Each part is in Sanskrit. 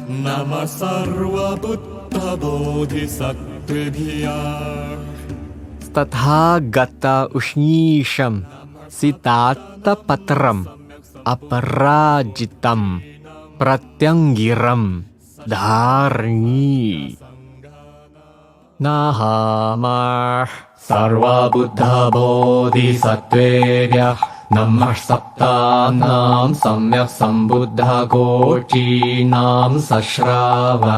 नमः सर्वबुद्धबोधिसत्त्वेभ्यः तथागत उष्णीशं सितात्तपत्रम् अपराजितं प्रत्यङ्गिरं धारणी नाहमः सर्वबुद्धबोधिसत्त्वेभ्यः नमः सप्तानां सम्यक् सम्बुद्धकोटीनां सश्रावकसङ्घानां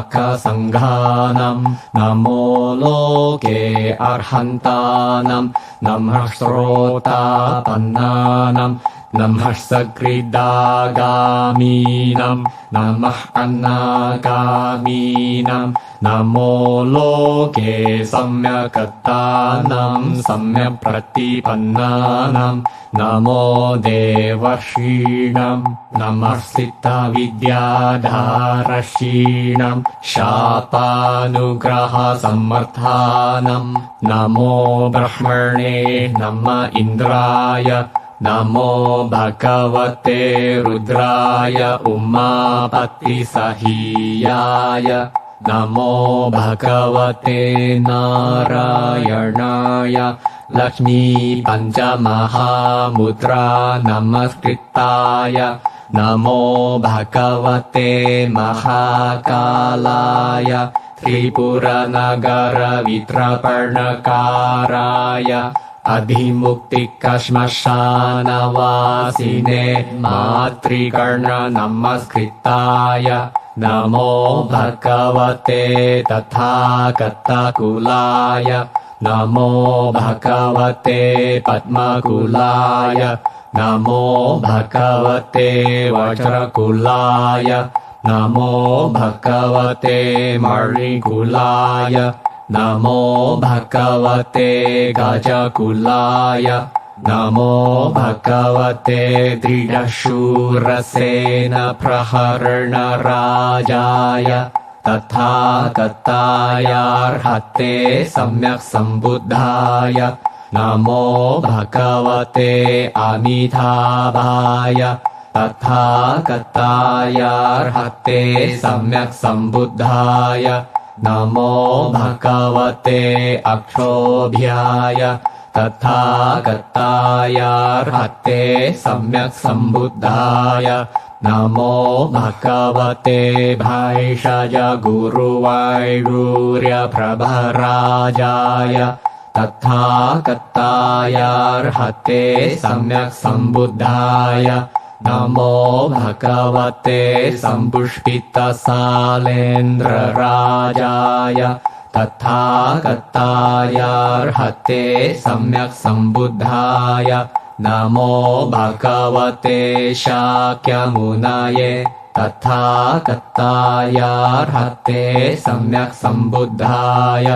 नमो लोके अर्हन्तानां नमः श्रोतापन्नानां नमः सकृदागामीनां नमः अन्नागामीनां नमो लोके सम्यक्तानां सम्यक् प्रतिपन्नानां नमो देवर्षीणां नमः सिद्धविद्याधारशीणां शापानुग्रहसमर्थानां नमो ब्रह्मणे नमः इन्द्राय नमो भगवते रुद्राय उमापतिसहीयाय नमो भगवते नारायणाय लक्ष्मी पञ्चमहामुद्रा नमस्कृताय नमो भगवते महाकालाय त्रिपुरनगरवित्रपर्णकाराय अधिमुक्तिकश्मशानवासिने मातृकर्ण नमस्कृताय नमो भगवते तथागतकुलाय नमो भगवते पद्मकुलाय नमो भगवते वज्रकुलाय नमो भगवते मणिकुलाय नमो भगवते गजकुलाय नमो भगवते दृढशूरसेनप्रहरणराजाय तथागतायार्हते सम्यक् सम्बुद्धाय नमो भगवते अमिताभाय तथागतायार्हते सम्यक् सम्बुद्धाय नमो भगवते अक्षोभ्याय तथागतायार्हते सम्यक् सम्बुद्धाय नमो भगवते भैषज गुरुवैडूर्यप्रभराजाय तथागतायार्हते सम्यक् सम्बुद्धाय नमो भगवते सम्पुष्पितसालेन्द्रराजाय तथागतायार्हते सम्यक् सम्बुद्धाय नमो भगवते शाक्यमुनये तथागतायार्हते सम्यक् सम्बुद्धाय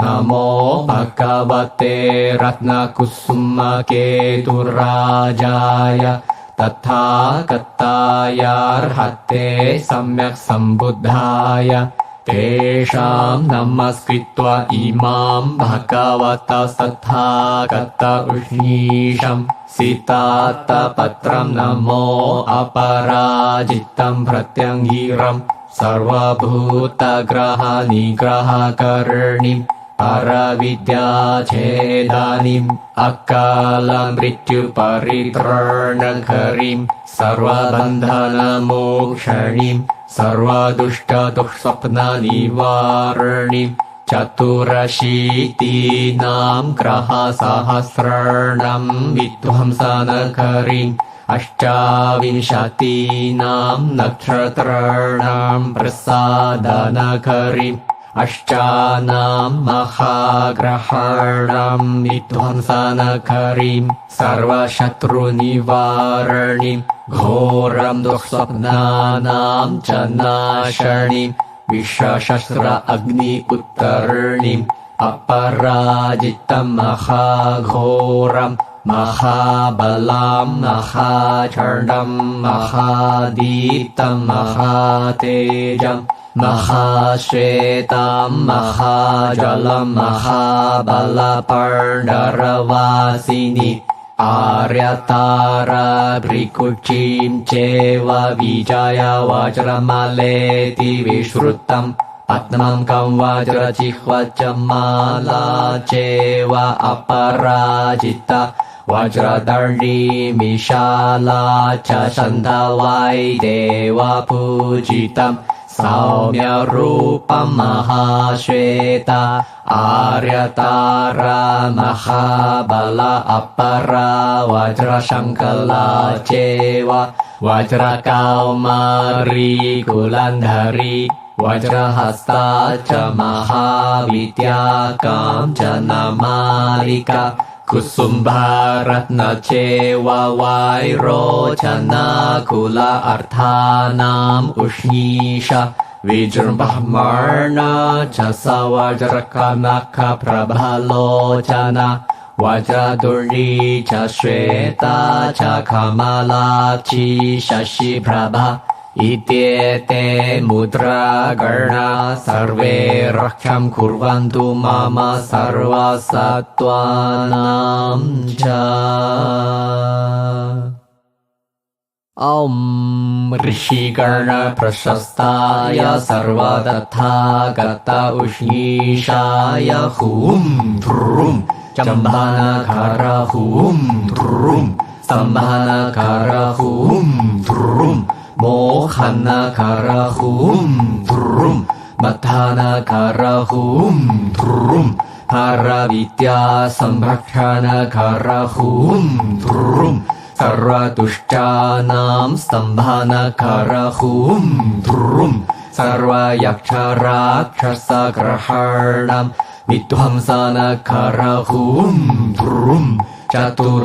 नमो भगवते रत्नकुसुमकेतुराजाय तथागतायार्हते सम्यक् सम्बुद्धाय तेषां नमस्कृत्वा इमां भगवतः तथागत उष्णीशं सितात्तपत्रं नमो अपराजितं प्रत्यङ्गिरं सर्वभूतग्रहनिग्रहकर्णीं परविद्याच्छेदानीम् अकालमृत्युपरित्राणकरीं सर्वबन्धनमोक्षणीं सर्वदुष्टदुःस्वप्ननिवारणीं चतुरशीतीनां ग्रहसहस्राणां विध्वंसनकरीम् अष्टाविंशतीनां नक्षत्राणां प्रसादनकरीम् अष्टानां महाग्रहाणां विध्वंसनकरीं सर्वशत्रुनिवारणीं घोरं दुःस्वप्नानां च नाशनीं विश्वशस्त्र अग्नि उत्तरणीम् अपराजितं महाघोरं महाबलां महाचण्डं महादीप्तं महातेजं महाश्वेतां महाजलं महाबलपर्णरवासिनी आर्यतारभृकुक्षीं चैव विजय वज्रमालेति विश्रुतम् पद्मं वज्रजिह्व च माला चैव अपराजिता वज्रदण्डीमिशाला च छन्दवैदेव पूजितम् सौम्यरूपम् महाश्वेता आर्यतारा महाबल अपरा वज्रशङ्कला चैव वज्रकौमारी कुलन्धरी वज्रहस्ता च महाविद्या काञ्चनमालिका कुसुम्भारत्न चैव वैरोचनकुल अर्थानाम् उष्णीषा विजृम्भमाण च स वज्रकनकप्रभलोचना वज्रदुण्डी च श्वेता च कमलाक्षी शशिप्रभा इत्येते मुद्रागणा सर्वे रक्षं कुर्वन्तु मम सर्वसत्त्वानां च। ॐ ऋषिगण प्रशस्ताय सर्वतथागत उष्णीषाय हूं ध्रुं चम्भानकर हूं ध्रुं स्तम्भानकर हूं ध्रुं मोहनकर हूं ध्रुं मथानकर हूं ध्रुं हरविद्या संरक्षणकर हूं ध्रुं सर्वदुष्टानां स्तम्भानकर हूं ध्रुं सर्वयक्षराक्षसग्रहाणां विध्वंसनकर हूं ध्रुं चतुरशीतीनां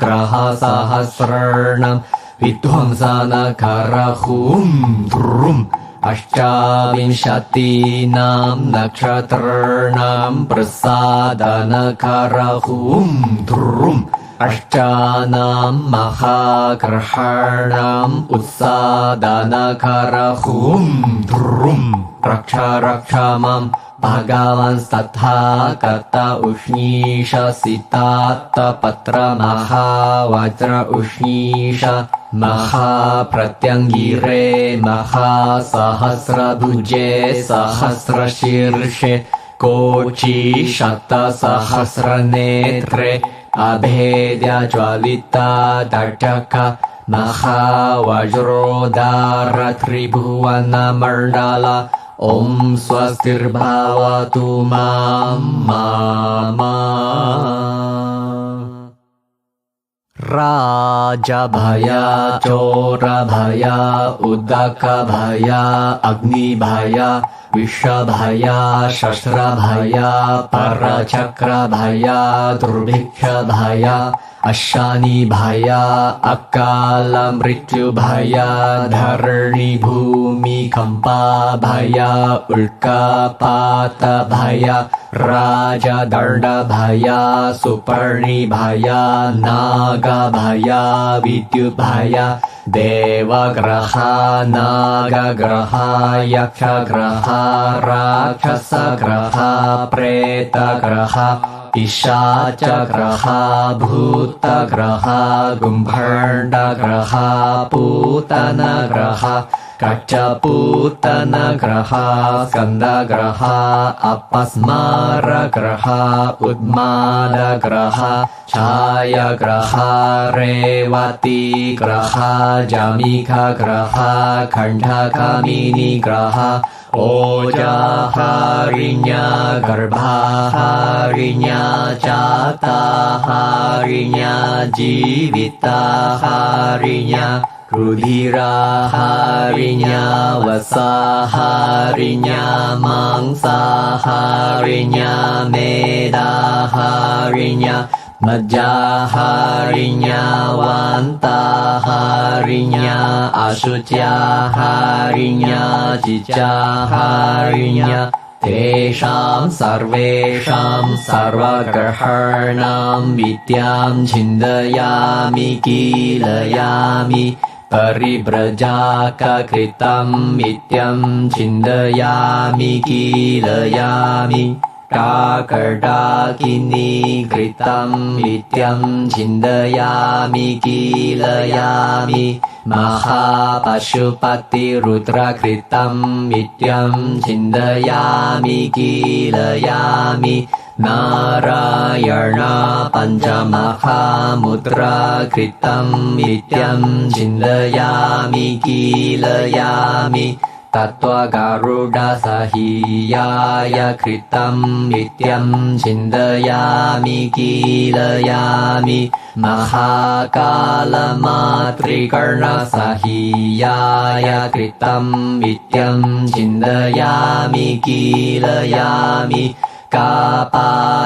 ग्रहसहस्राणां विध्वंसनकर हूं ध्रुं अष्टाविंशतीनां नक्षत्राणां प्रसादनकर हूं ध्रुं अष्टानां महाग्रहाणाम् उत्सादनकर हूं ध्रुं रक्ष रक्ष मां भगवंस्तथागत उष्णीष सितात्तपत्र महावज्र उष्णीष महाप्रत्यङ्गिरे महासहस्रभुजे सहस्रशीर्षे कोचि शतसहस्रनेत्रे अभेद्य ज्वलिता दटक महावज्रोदार त्रिभुवनमण्डल ॐ स्वस्तिर्भवतु मामा राजभय चोरभय उदकभय अग्निभय विषभय शस्त्रभय परचक्रभय दुर्भिक्षभय अशानिभय अकाल मृत्युभय धरणि भूमिकम्पाभय उल्कापातभय राजदण्डभय सुपर्णिभय नागभय विद्युद्भय देवग्रह नागग्रह यक्षग्रह राक्षसग्रह प्रेतग्रह पिशाचग्रह भूतग्रह गुम्भण्डग्रह पूतनग्रह कच्चपूतनग्रह स्कन्दग्रह अपस्मारग्रह उन्मादग्रह छायाग्रह रेवतीग्रह जमिखग्रह खण्डकामिनीग्रह ओजाहारिण्या गर्भाहारिण्या जाताहारिण्या जीविताहारिण्या रुधिराहारिण्या वसाहारिण्या मांसाहारिण्या मेदाहारिण्या मज्जाहारिण्या वान्ताहारिण्या अशुच्याहारिण्या जिजाहारिण्या तेषां सर्वेषां सर्वग्रहाणां विद्यां छिन्दयामि कीलयामि परिव्रजाककृतं नित्यं छिन्दयामि कीलयामि काकटाकिनी कृतं नित्यं छिन्दयामि कीलयामि महापशुपतिरुद्रकृतं नित्यं छिन्दयामि कीलयामि नारायण पञ्चमहामुद्राकृतं नित्यं छिन्दयामि कीलयामि तत्त्वगरुडसहीयाय कृतं नित्यं छिन्दयामि कीलयामि महाकालमातृकर्णसहीयाय कृतं नित्यं छिन्दयामि कीलयामि कापालिककृतं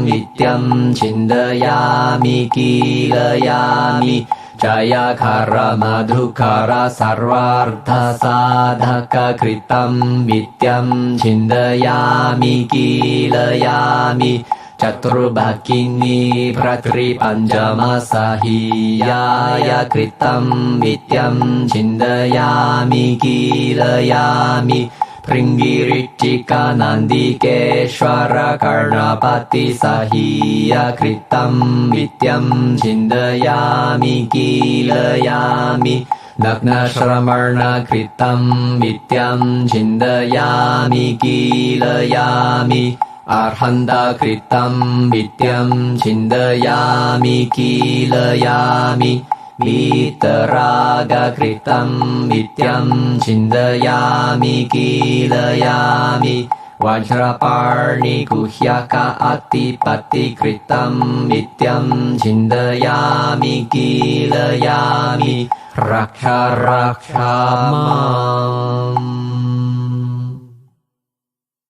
नित्यं छिन्दयामि कीलयामि जयकर मधुकर सर्वार्थसाधककृतं नित्यं छिन्दयामि कीलयामि चतुर्भगिनी भ्रातृपञ्चमसहीयाय कृतं नित्यं छिन्दयामि कीलयामि भृङ्गिरिचिकनन्दिकेश्वर कर्णपतिसहीय कृतं नित्यं छिन्दयामि कीलयामि नग्नश्रमणकृतं नित्यं छिन्दयामि कीलयामि अर्हन्तकृतं नित्यं छिन्दयामि कीलयामि वीतरागकृतं नित्यं छिन्दयामि कीलयामि वज्रपाणिगुह्यक अतिपतिकृतं नित्यं छिन्दयामि कीलयामि रक्ष रक्ष माम्।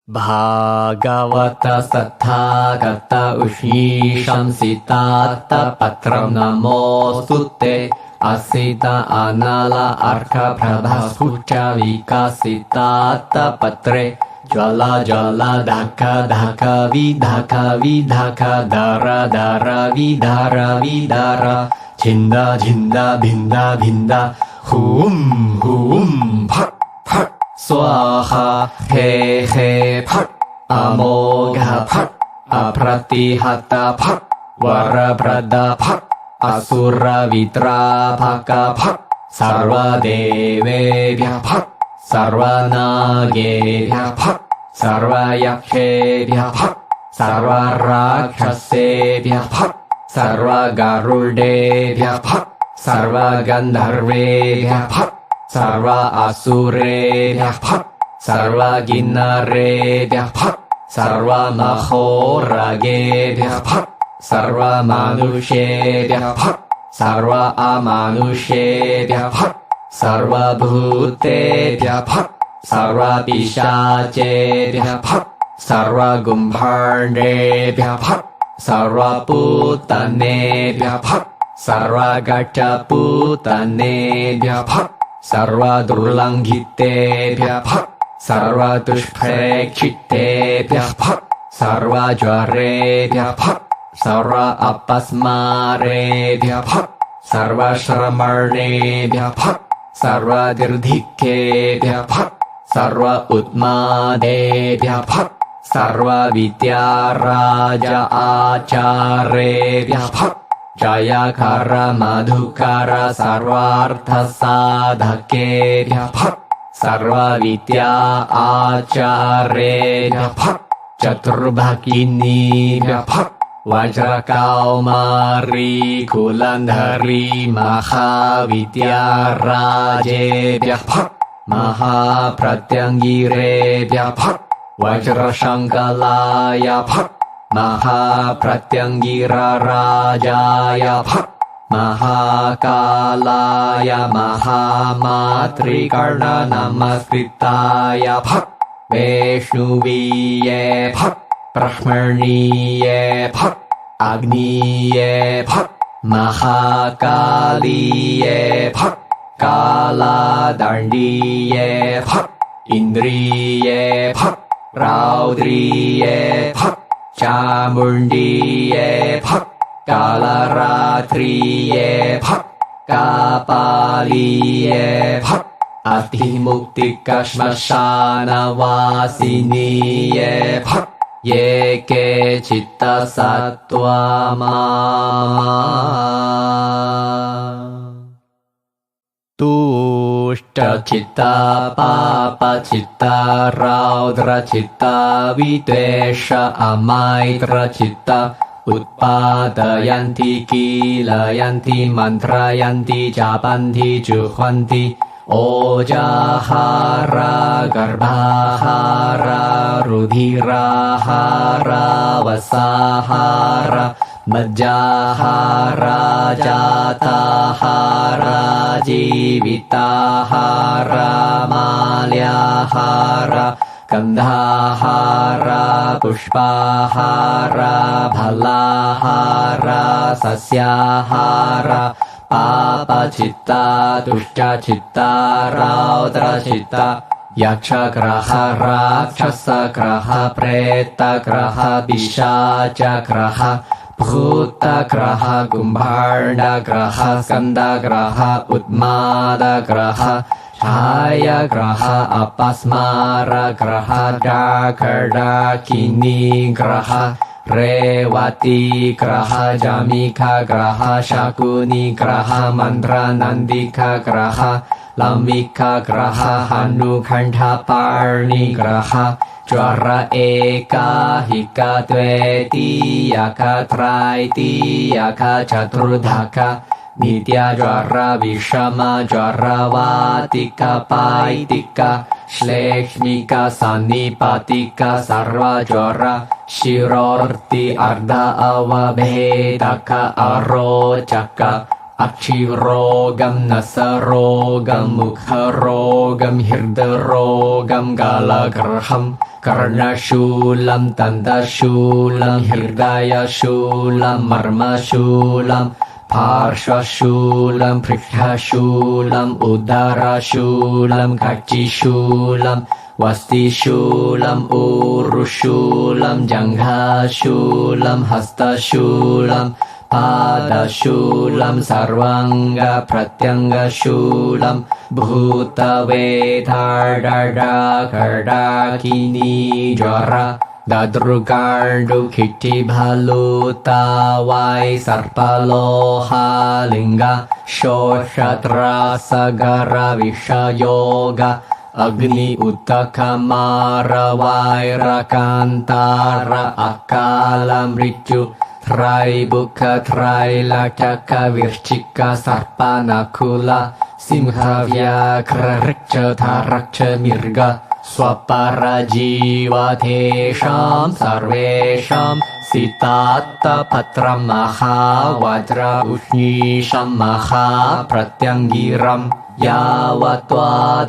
भागवत सत्थागत उष्णीशंसितात्तपत्रं नमोऽस्तु ते असित अनल अर्कप्रभस्फुट विकसितात्तपत्रे ज्वल ज्वल धक धक विधक विधक दर दर विधर विधर छिन्द छिन्द भिन्द भिन्द हुं हुं फट् फट् स्वाहा हे हे फट् अमोघ फट् अप्रतिहत फट् वरप्रद फट् असुरवित्राभक फट् सर्वदेवेभ्यः फट् सर्वनागेभ्यः फट् सर्वयक्षेभ्यः फट् सर्वराक्षसेभ्यः फट् सर्वगरुडेभ्यः फट् सर्वगन्धर्वेभ्यः फट् सर्व असुरेभ्यः फट् सर्वगिन्नरेभ्यः फट् सर्वमहोरगेभ्यः फट् सर्वमनुष्येभ्यः फट् सर्व अमनुष्येभ्यः फट् सर्वभूतेभ्यः फट् सर्वपिशाचेभ्यः फट् सर्वगुम्भाण्डेभ्यः फट् सर्वपूतनेभ्यः फट् सर्वगट्टपूतनेभ्यः फट् सर्वदुर्लङ्घितेभ्यः फट् सर्वदुष्प्रेक्षितेभ्यः फट् सर्वज्वरेभ्यः फट् सर्व अपस्मारेभ्यः फट् सर्वश्रमणेभ्यः फट् सर्वदीर्घिकेभ्यः फट् सर्व उत्मादेभ्यः फट् सर्वविद्याराज आचार्येभ्यः फट् जयकर मधुकर सर्वार्थसाधकेभ्यः फट् सर्वविद्या आचार्येभ्यः फट् चतुर्भगिनीभ्यः फट् वज्रकौमारी कुलन्धरी महाविद्याराजेभ्यः फट् महाप्रत्यङ्गिरेभ्यः फट् वज्रशङ्कलाय फट् महाप्रत्यङ्गिरराजाय फट् महाकालाय महामातृकर्णनमस्कृताय फट् वैष्णवीये फट् ब्रह्मणीये फट् अग्नीये फट् महाकालीये फट् कालादण्डीये फट् इन्द्रिये फट् रौद्रीये फट् चामुण्डीये फट् कालरात्रिये फट् कापालीये फट् อติมุกติกัชมาชานาวาสินีเยพักเยเกจิตตสัตตวามาตุชตจิตตาปาปจิตตาราดรจิตตาวิเตชะอมัยตรจิตตาอุปปาตยันติกิลยันติมันทรายันติจาปันติจุหวันติโอจาหารากรบาหารารุધિราหาราวสาหารามัจจาหาราจาตาหาราจีวิตาหารามาลยาหารากันธาหาราปุชปาหาราพลาหาราสัสยาหาราปาปจิตตาตุชจิตตาราตรจิตตายักษ์กระหะราชสกระหะเปรตกระหะปิชาจกระหะภูตกระหะกุมภารดกระหะสกันดกระหะอุตมาดกระหะชายกระหะอปัสมารกระหะดากดาคินีกระหะเรวติกระหะจามิขกระหะชากุนิกระหะมันตรานันดิขกระหะลามิขกระหะหานุขันธปาณิกระหะจวระเอกาหิกาเตวติยาคาไตรติยาคาจตุรดาคานิตยจวระวิชมาจวระวาติกาปายติกาเชลชมิกาสันนิปติกาสารวจวระชิโรรติอัรดาอวเบตกะอโรจักะอักชิโรกัมนัสโรกัมมุขโรกัมหิรดโรกัมกาลกรหัมกรณชูลัมตันตชูลัมหิรดายชูลัมมรมชูลัมภาร์ชชูลัมพฤกษชูลัมอุดาราชูลัมกัจจิชูลัมวัสติชูลัมอุรุชูลัมจังหาชูลัมหัสตชูลัมปาดาชูลัมสารวังกะพระยังกะชูลัมภูตเวทาดาดากดาคินีจวระดาดรุการดุขิติบาลุตาวายสัรปโลหาลิงกะโชชตราสการวิชโยกะAgni Uttakamara Vaira Kantara Akala Mritu Trai Bukha Trai Lakaka Virchika Sarpana Kula Simha Vyakra Richa Tharakcha Mirga Swapara Jiva Tesham Sarvesham Sitatta Patra Maha Vajra Ushnisham Maha Pratyangiram Yavatva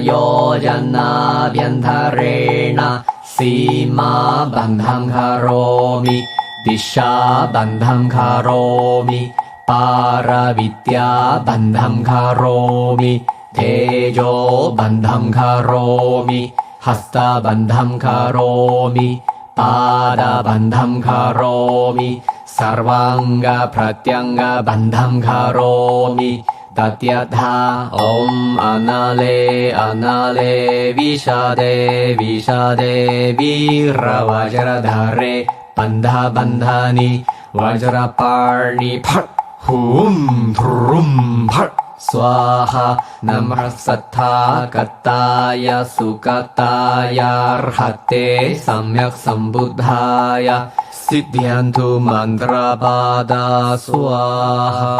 Yojana Bhyantharena Sima Bandham Karomi Disha Bandham Karomi Paravidya Bandham Karomi Tejo Bandham Karomi Hasta Bandham Karomi Pada Bandham Karomi Sarvanga Pratyanga Bandham Karomi Tatyatha Om Anale Anale Vishade Vishade Vira Vajradhare Bandha Bandhani Vajraparni Phat Hum Thrum Phat Swaha Namah Sattha Kattaya Sukataya Arhate Samyak Sambuddhaya Siddhyantu Mantra Pada Swaha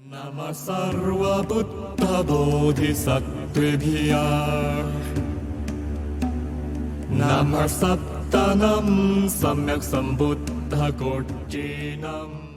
Namah Sarva Buddha Bodhisattvibhya Namah Sattanam Samyak Sambuddha Kojinam